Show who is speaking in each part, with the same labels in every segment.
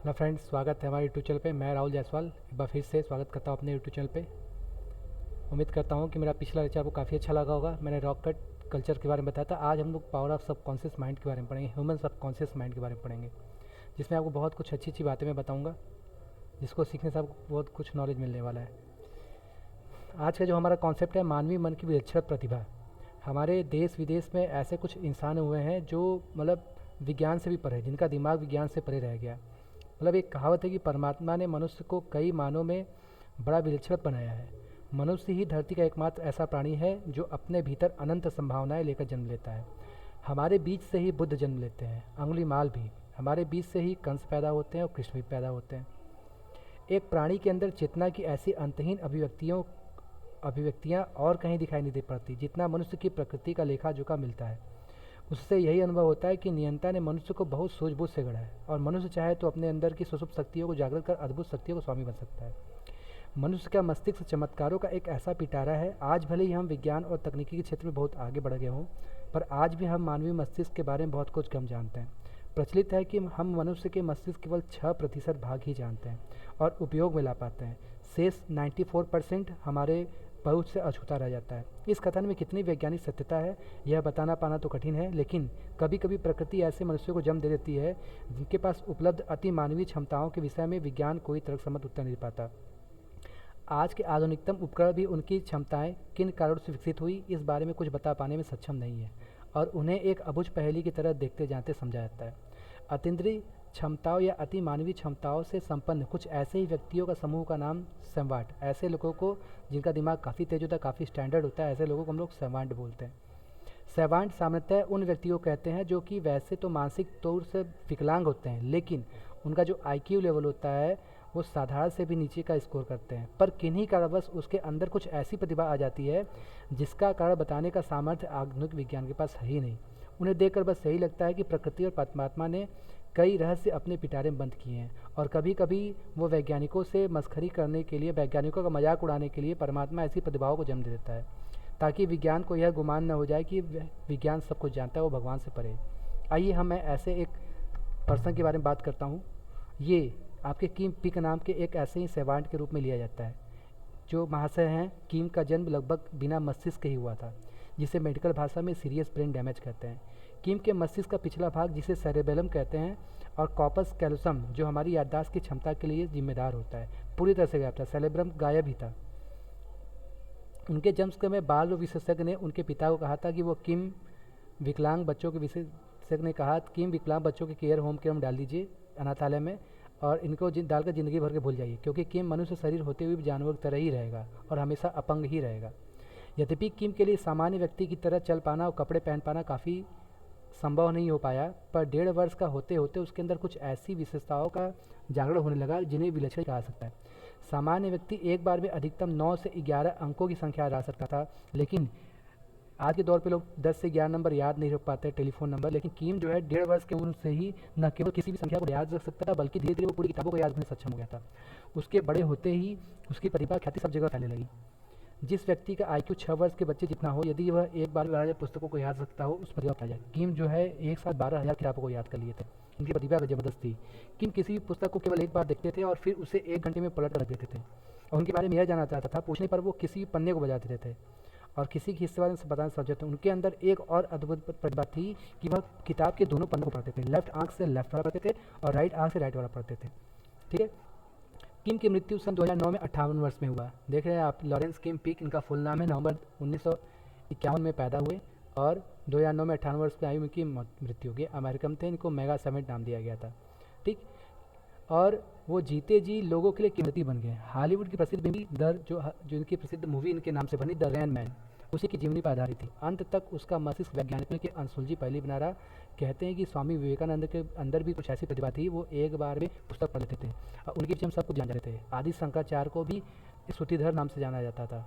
Speaker 1: Hello friends, स्वागत है हमारे यूट्यूब चैनल पे। मैं राहुल जायसवाल एक बार फिर से स्वागत करता हूँ अपने यूट्यूब चैनल पे। उम्मीद करता हूँ कि मेरा पिछला लेक्चर आपको काफ़ी अच्छा लगा होगा। मैंने रॉकेट कल्चर के बारे में बताया था। आज हम लोग पावर ऑफ सबकॉन्शियस माइंड के बारे में पढ़ेंगे, ह्यूमन सबकॉन्शियस माइंड के बारे में पढ़ेंगे, जिसमें आपको बहुत कुछ अच्छी अच्छी बातें मैं बताऊँगा, जिसको सीखने से आपको बहुत कुछ नॉलेज मिलने वाला है। आज का जो हमारा कॉन्सेप्ट है, मानवीय मन की विलक्षण प्रतिभा। हमारे देश विदेश में ऐसे कुछ इंसान हुए हैं जो मतलब विज्ञान से भी परे, जिनका दिमाग विज्ञान से परे रह गया। मतलब एक कहावत है कि परमात्मा ने मनुष्य को कई मानों में बड़ा विलक्षण बनाया है। मनुष्य ही धरती का एकमात्र ऐसा प्राणी है जो अपने भीतर अनंत संभावनाएं लेकर जन्म लेता है। हमारे बीच से ही बुद्ध जन्म लेते हैं, अंगुलीमाल भी। हमारे बीच से ही कंस पैदा होते हैं और कृष्ण भी पैदा होते हैं। एक प्राणी के अंदर चेतना की ऐसी अंतहीन अभिव्यक्तियाँ और कहीं दिखाई नहीं दे पड़ती जितना मनुष्य की प्रकृति का लेखा जोखा मिलता है। उससे यही अनुभव होता है कि नियंता ने मनुष्य को बहुत सूझबूझ से गढ़ा है और मनुष्य चाहे तो अपने अंदर की सुषुप्त शक्तियों को जागृत कर अद्भुत शक्तियों को स्वामी बन सकता है। मनुष्य का मस्तिष्क चमत्कारों का एक ऐसा पिटारा है। आज भले ही हम विज्ञान और तकनीकी के क्षेत्र में बहुत आगे बढ़ गए हों, पर आज भी हम मानवीय मस्तिष्क के बारे में बहुत कुछ कम जानते हैं। प्रचलित है कि हम मनुष्य के मस्तिष्क केवल 6% भाग ही जानते हैं और उपयोग में ला पाते हैं। शेष 94% हमारे पहुँच से अछूता रह जाता है। इस कथन में कितनी वैज्ञानिक सत्यता है यह बताना पाना तो कठिन है, लेकिन कभी कभी प्रकृति ऐसे मनुष्यों को जन्म दे देती है जिनके पास उपलब्ध अति मानवीय क्षमताओं के विषय में विज्ञान कोई तर्कसम्मत उत्तर नहीं दे पाता। आज के आधुनिकतम उपकरण भी उनकी क्षमताएं किन कारणों से विकसित हुई इस बारे में कुछ बता पाने में सक्षम नहीं है और उन्हें एक अबुझ पहेली की तरह देखते जानते समझा जाता है। अतीन्द्रिय क्षमताओं या अति मानवीय क्षमताओं से संपन्न कुछ ऐसे ही व्यक्तियों का समूह का नाम सैवांट। ऐसे लोगों को जिनका दिमाग काफ़ी तेज होता है, काफ़ी स्टैंडर्ड होता है, ऐसे लोगों को हम लोग सैवांट बोलते हैं। सैवांट सामान्यतः उन व्यक्तियों को कहते हैं जो कि वैसे तो मानसिक तौर से विकलांग होते हैं, लेकिन उनका जो आईक्यू लेवल होता है वो साधारण से भी नीचे का स्कोर करते हैं। पर किन्हीं कारणवश उसके अंदर कुछ ऐसी प्रतिभा आ जाती है जिसका कारण बताने का सामर्थ्य आधुनिक विज्ञान के पास है ही नहीं। उन्हें देखकर बस यही लगता है कि प्रकृति और परमात्मा ने कई रहस्य अपने पिटारे में बंद किए हैं और कभी कभी वो वैज्ञानिकों से मस्खरी करने के लिए, वैज्ञानिकों का मजाक उड़ाने के लिए परमात्मा ऐसी प्रतिभाओं को जन्म दे देता है ताकि विज्ञान को यह गुमान न हो जाए कि विज्ञान सब कुछ जानता है, वो भगवान से परे। आइए हम मैं ऐसे एक पर्सन के बारे में बात करता हूँ। ये आपके किम पिक नाम के एक ऐसे ही सैवांट के रूप में लिया जाता है। जो महाशय हैं, किम का जन्म लगभग बिना मस्तिष्क के ही हुआ था, जिसे मेडिकल भाषा में सीरियस ब्रेन डैमेज कहते हैं। किम के मस्तिष्क का पिछला भाग, जिसे सेरेबेलम कहते हैं, और कॉपस कैलोसम, जो हमारी याददाश्त की क्षमता के लिए जिम्मेदार होता है, पूरी तरह से गायब था। सेरेब्रम गायब ही था। उनके जन्म समय बाल विशेषज्ञ ने उनके पिता को कहा था कि वो किम विकलांग बच्चों के विशेषज्ञ ने कहा कि विकलांग बच्चों के केयर होम के में डाल दीजिए, अनाथालय में, और इनको डालकर ज़िंदगी भर के भूल जाइए, क्योंकि किम मनुष्य शरीर होते हुए भी जानवर की तरह ही रहेगा और हमेशा अपंग ही रहेगा। यद्यपि किम के लिए सामान्य व्यक्ति की तरह चल पाना और कपड़े पहन पाना काफ़ी संभव नहीं हो पाया, पर 1.5 वर्ष का होते होते उसके अंदर कुछ ऐसी विशेषताओं का जागरण होने लगा जिन्हें विलक्षण कहा सकता है। सामान्य व्यक्ति एक बार में अधिकतम 9 से 11 अंकों की संख्या हरा सकता था, लेकिन आज के दौर पे लोग 10 से 11 नंबर याद नहीं रख पाते, टेलीफोन नंबर। लेकिन कीम जो है 1.5 वर्ष की उम्र से ही न केवल किसी भी संख्या को याद रख सकता था, बल्कि धीरे धीरे वो पूरी किताबों को याद करने में सक्षम हो गया था। उसके बड़े होते ही उसकी प्रतिभा ख्याति सब जगह फैलने लगी। जिस व्यक्ति का आईक्यू 6 वर्ष के बच्चे जितना हो, यदि वह एक बार 12,000 पुस्तकों को याद रखता हो, उस प्रतिभा पाया जाए। किम जो है एक साथ 12,000 किताबों को याद कर लिए थे। इनकी प्रतिभा जबरदस्त थी। किम किसी भी पुस्तक को केवल एक बार देखते थे और फिर उसे 1 घंटे में पलट कर रख देते थे, और उनके बारे में यह जानना चाहता था। पूछने पर वो किसी भी पन्ने को बजा देते थे और किसी के हिस्से बारे में बताना समझते थे। उनके अंदर एक और अद्भुत प्रतिभा थी कि वह किताब के दोनों पन्नों को पढ़ते थे। लेफ्ट आंख से लेफ्ट वाला पढ़ते थे और राइट आंख से राइट वाला पढ़ते थे। ठीक है। किम की मृत्यु सन 2009 में 58 वर्ष में हुआ। देख रहे हैं आप, लॉरेंस किम पिक इनका फुल नाम है। नवंबर 1951 में पैदा हुए और 2009 में 58 वर्ष की आयु में इनकी मृत्यु हो गई। अमेरिकन थे, इनको मेगा सेमेंट नाम दिया गया था। ठीक। और वो जीते जी लोगों के लिए कीमती बन गए। हॉलीवुड की प्रसिद्ध मूवी जो इनकी प्रसिद्ध मूवी इनके नाम से बनी, द रेन मैन, उसी की जीवनी पर आधारित थी। अंत तक उसका मस्तिष्क वैज्ञानिकों की अनसुलझी पहली बना रहा। कहते हैं कि स्वामी विवेकानंद के अंदर भी कुछ ऐसी प्रतिभा थी, वो एक बार में पुस्तक पढ़ लेते थे और उनके पीछे हम सब कुछ जान जाते थे। आदि शंकराचार्य को भी श्रुतिधर नाम से जाना जाता था,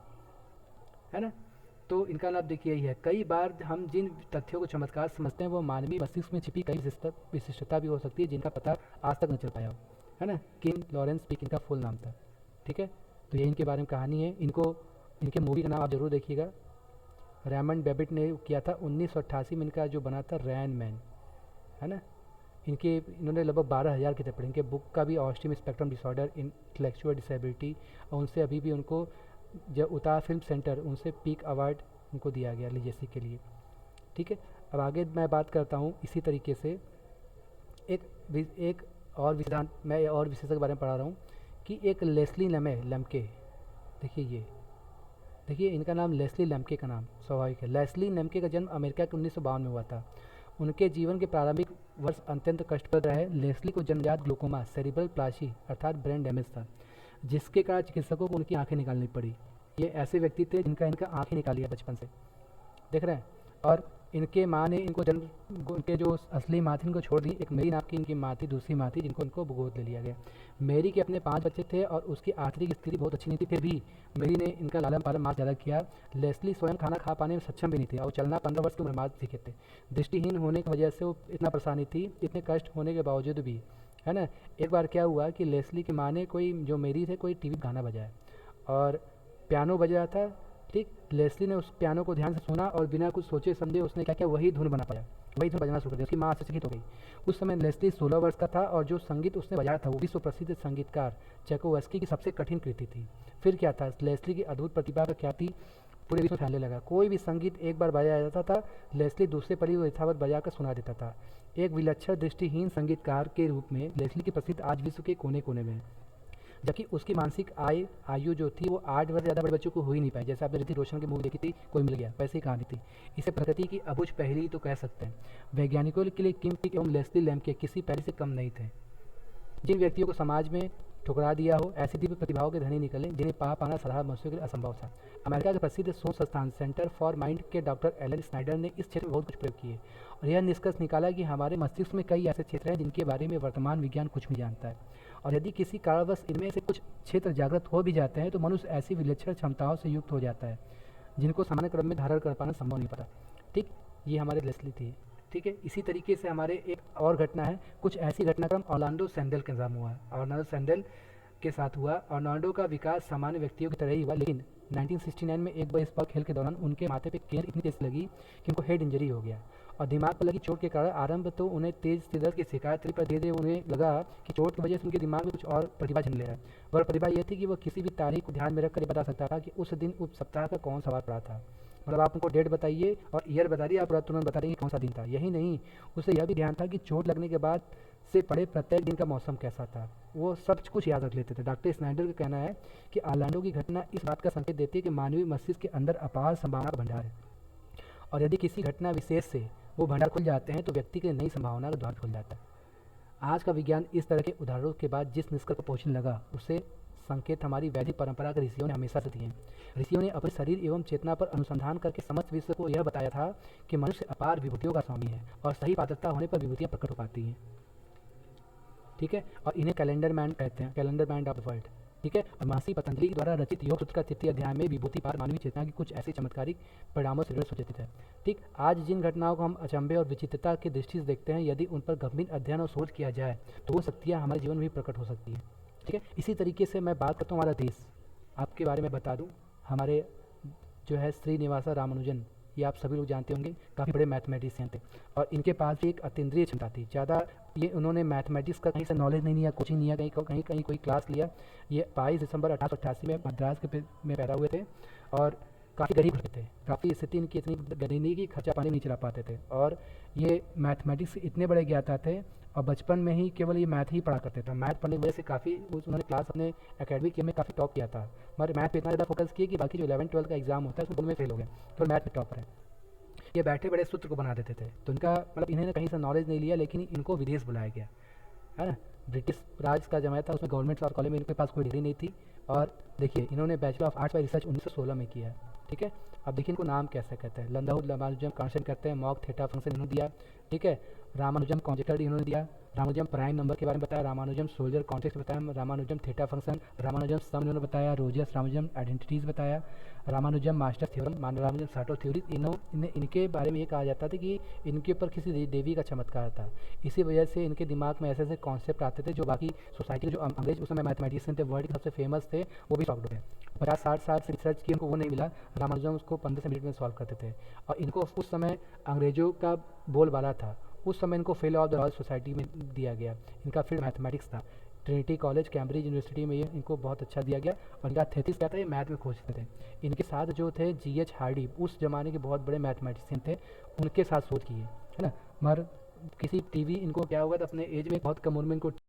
Speaker 1: है ना। तो इनका लाभ देखिए यही है। कई बार हम जिन तथ्यों को चमत्कार समझते हैं, वो मानवीय मस्तिष्क में छिपी कई विशिष्टता भी हो सकती है, जिनका पता आज तक नहीं चल पाया हो, है ना। किम लॉरेंस पिक इनका फुल नाम था। ठीक है। तो ये इनके बारे में कहानी है। इनको इनके मूवी का नाम आप जरूर देखिएगा। रेमंड बेबिट ने किया था 1988 में, इनका जो बना था रैन मैन, है ना। इन्होंने लगभग 12,000 किताब पढ़ी। इनके बुक का भी autism spectrum disorder, intellectual disability, और उनसे अभी भी उनको जब उतार फिल्म सेंटर उनसे पीक अवार्ड उनको दिया गया लिजेसी के लिए। ठीक है, अब आगे मैं बात करता हूँ इसी तरीके से एक और विधान, मैं और विशेषज्ञ के बारे में पढ़ा रहा हूँ कि एक लेस्ली लम्के, देखिए इनका नाम लेस्ली लम्के का नाम स्वाभाविक है। लेस्ली लम्के का जन्म अमेरिका के 1952 में हुआ था। उनके जीवन के प्रारंभिक वर्ष अत्यंत कष्टप्रद रहे। लेस्ली को जन्मजात ग्लूकोमा सेरिब्रल प्लासी अर्थात ब्रेन डैमेज था, जिसके कारण चिकित्सकों को उनकी आंखें निकालनी पड़ी। ये ऐसे व्यक्ति थे इनका आंखें निकाली है बचपन से, देख रहे हैं। और इनके माँ ने इनको उनके जो असली माँ थी इनको छोड़ दी। एक मेरी नाम की इनकी माँ थी, दूसरी माँ थी जिनको इनको गोद ले लिया गया। मेरी के अपने 5 बच्चे थे और उसकी आर्थिक स्थिति बहुत अच्छी नहीं थी, फिर भी मेरी ने इनका लालन पालन माँ ज़्यादा किया। लेस्ली स्वयं खाना खा पाने में सक्षम भी नहीं थे और चलना 15 वर्ष की उम्र में सीखे थे। दृष्टिहीन होने की वजह से वो इतना परेशानी थी, इतने कष्ट होने के बावजूद भी, है ना। एक बार क्या हुआ कि लेस्ली की माँ ने कोई जो मेरी थे कोई टीवी गाना बजाया और पियानो बज रहा था। ठीक, लेस्ली ने उस पियानो को ध्यान से सुना और बिना कुछ सोचे समझे उसने क्या किया, वही धुन बजाना शुरू कर दिया। उसकी माँ आश्चर्यचकित हो गई। उस समय लेस्ली 16 वर्ष का था और जो संगीत उसने बजाया था वो विश्व प्रसिद्ध संगीतकार चैकोवस्की की सबसे कठिन कृति थी। फिर क्या था, लेस्ली की अद्भुत प्रतिभा का ख्याति पूरे विश्व में फैलने लगा। कोई भी संगीत एक बार बजाया जाता था, लेस्ली दूसरे पल वो यथावत बजाकर सुना देता था। एक विलक्षण दृष्टिहीन संगीतकार के रूप में लेस्ली की प्रसिद्ध आज विश्व के कोने कोने में, जबकि उसकी मानसिक आयु जो थी वो 8 वर्ष ज़्यादा बड़े बच्चों को हो ही नहीं पाई। जैसे आपने ऋतिक रोशन की मूवी देखी थी कोई मिल गया, वैसे ही कहानी थी। इसे प्रकृति की अबूझ पहेली तो कह सकते हैं। वैज्ञानिकों के लिए किम पिक एवं लेस्ली लैम्के किसी पहेली से कम नहीं थे। जिन व्यक्तियों को समाज में ठुकरा दिया हो, ऐसी दिव्य प्रतिभाओं के धनी निकले जिन्हें पाना साधारण मनुष्यों के लिए असंभव था। अमेरिका के प्रसिद्ध शोध संस्थान सेंटर फॉर माइंड के डॉक्टर एलन स्नाइडर ने इस क्षेत्र में बहुत कुछ प्रयोग किए और यह निष्कर्ष निकाला कि हमारे मस्तिष्क में कई ऐसे क्षेत्र हैं जिनके बारे में वर्तमान विज्ञान कुछ भी जानता है, और यदि किसी कारणवश इनमें से कुछ क्षेत्र जागृत हो भी जाते हैं तो मनुष्य ऐसी विलक्षण क्षमताओं से युक्त हो जाता है जिनको सामान्य क्रम में धारण कर पाना संभव नहीं पता। ठीक, ये हमारे लेस्ली थी। ठीक है, इसी तरीके से हमारे एक और घटना है, कुछ ऐसी घटनाक्रम ऑर्लैंडो सैंडल के साथ हुआ है। ऑर्लैंडो सैंडल के साथ हुआ। ऑर्लैंडो का विकास सामान्य व्यक्तियों की तरह ही हुआ, लेकिन 1969 में एक बेसबॉल खेल के दौरान उनके माथे पे गेंद इतनी तेज लगी कि उनको हेड इंजरी हो गया और दिमाग पर लगी चोट के कारण आरंभ तो उन्हें तेज दर्द की शिकायत थी, पर धीरे धीरे उन्हें लगा कि चोट की वजह से उनके दिमाग में कुछ और प्रतिभा जन्म ले रहा है। वह प्रतिभा यह थी कि वह किसी भी तारीख को ध्यान में रखकर बता सकता था कि उस दिन उस सप्ताह का कौन सा वार पड़ा था। मतलब आप उनको डेट बताइए और ईयर बता दिए, आप तुरंत बता देंगे कौन सा दिन था। यही नहीं, उसे यह भी ध्यान था कि चोट लगने के बाद से पड़े प्रत्येक दिन का मौसम कैसा था, वो सब कुछ याद रख लेते थे। डॉक्टर स्नाइडर का कहना है कि ऑर्लैंडो की घटना इस बात का संकेत देती है कि मानवीय मस्तिष्क के अंदर अपार संभावना का भंडार है और यदि किसी घटना विशेष से वो भंडार खुल जाते हैं तो व्यक्ति के लिए नई संभावना का द्वार खुल जाता है। आज का विज्ञान इस तरह के उदाहरणों के बाद जिस निष्कर्ष पर पहुंचने लगा उसे संकेत हमारी वैदिक परंपरा के ऋषियों ने हमेशा से दिए हैं। ऋषियों ने अपने शरीर एवं चेतना पर अनुसंधान करके समस्त विश्व को यह बताया था कि मनुष्य अपार विभूतियों का स्वामी है और सही पात्रता होने पर विभूतियाँ प्रकट हो पाती हैं। ठीक है, और इन्हें कैलेंडर मैन कहते हैं, calendar man of the world. ठीक है, और महर्षि पतंजलि द्वारा रचित योग सूत्र का 3 अध्याय में विभूति पार मानवीय चेतना की कुछ ऐसे चमत्कारिक परिणामों से सूचित है। ठीक, आज जिन घटनाओं को हम अचंभे और विचित्रता की दृष्टि से देखते हैं, यदि उन पर गंभीर अध्ययन और शोध किया जाए तो वो शक्तियाँ हमारे जीवन में भी प्रकट हो सकती है। ठीक है, इसी तरीके से मैं बात करता हूँ हमारा देश, आपके बारे में बता दूँ। हमारे जो है श्रीनिवासा रामानुजन, ये आप सभी लोग जानते होंगे, काफ़ी बड़े मैथमेटिशियन थे और इनके पास भी एक अतीन्द्रिय क्षमता थी। ज़्यादा ये उन्होंने मैथमेटिक्स का कहीं से नॉलेज नहीं लिया, कोचिंग नहीं लिया, कहीं कोई क्लास लिया। ये 22 दिसंबर 1888 में मद्रास में पैदा हुए थे और काफ़ी गरीब थे। काफ़ी स्थिति इनकी इतनी गरीबी की खर्चा पानी नहीं चला पाते थे और ये मैथमेटिक्स इतने बड़े ज्ञाता थे और बचपन में ही केवल ये मैथ ही पढ़ा करते थे। मैथ पढ़ने की वजह से काफ़ी उन्होंने क्लास अपने एकेडमिक में काफ़ी टॉप किया था। हमारे मैथ पे इतना ज़्यादा फोकस किया कि बाकी जो 11-12 का एग्जाम होता है उसमें दोनों में फेल हो गए, तो मैथ में टॉपर है। ये बैठे बड़े सूत्र को बना देते थे, तो इनका मतलब इन्होंने कहीं से नॉलेज नहीं लिया, लेकिन इनको विदेश बुलाया गया, है ना। ब्रिटिश राज का जमाया था, उसमें गवर्नमेंट और कॉलेज में इनके पास कोई डिग्री नहीं थी और देखिए इन्होंने bachelor of arts bye research 1916 में किया। ठीक है, अब देखिए इनको नाम कैसे कहते हैं। लंदाहुद रामानुजम कांस्टेंट कहते हैं, मॉक थीटा फंक्शन इन्होंने दिया। ठीक है, रामानुजम कॉन्जेक्टर इन्होंने दिया, रामानुजम प्राइम नंबर के बारे में बताया, रामानुजम सोल्जर कॉन्टेक्स्ट बताया, रामानुजम थीटा फंक्शन, रामानुजम सम इन्होंने बताया, रोजर्स रामानुजम आइडेंटिटीज़ बताया, रामानुजम मास्टर थ्योरम, रामानुजम साटो थ्योरी। इनके बारे में ये कहा जाता था कि इनके ऊपर किसी देवी का चमत्कार था, इसी वजह से इनके दिमाग में ऐसे ऐसे कॉन्सेप्ट आते थे जो बाकी सोसाइटी के जो अंग्रेज उस समय मैथमेटिशियन थे, वर्ल्ड के सबसे फेमस थे, वो भी सॉल्व हुए। 50-60 साल से रिसर्च की, उनको वो नहीं मिला। रामानुजम उसको 15 मिनट में सॉल्व करते थे और इनको उस समय अंग्रेजों का बोलबाला था। उस समय इनको fellow of the royal society में दिया गया। इनका फील्ड मैथमेटिक्स था। ट्रिनिटी कॉलेज कैम्ब्रिज यूनिवर्सिटी में ये इनको बहुत अच्छा दिया गया और इनका थेसिस क्या था, ये मैथ में खोजते थे। इनके साथ जो थे G.H. हार्डी, उस जमाने के बहुत बड़े मैथमेटिशियन थे, उनके साथ शोध किए, है ना। मगर किसी टीवी इनको क्या हुआ था, अपने एज में बहुत कम उम्र में इनको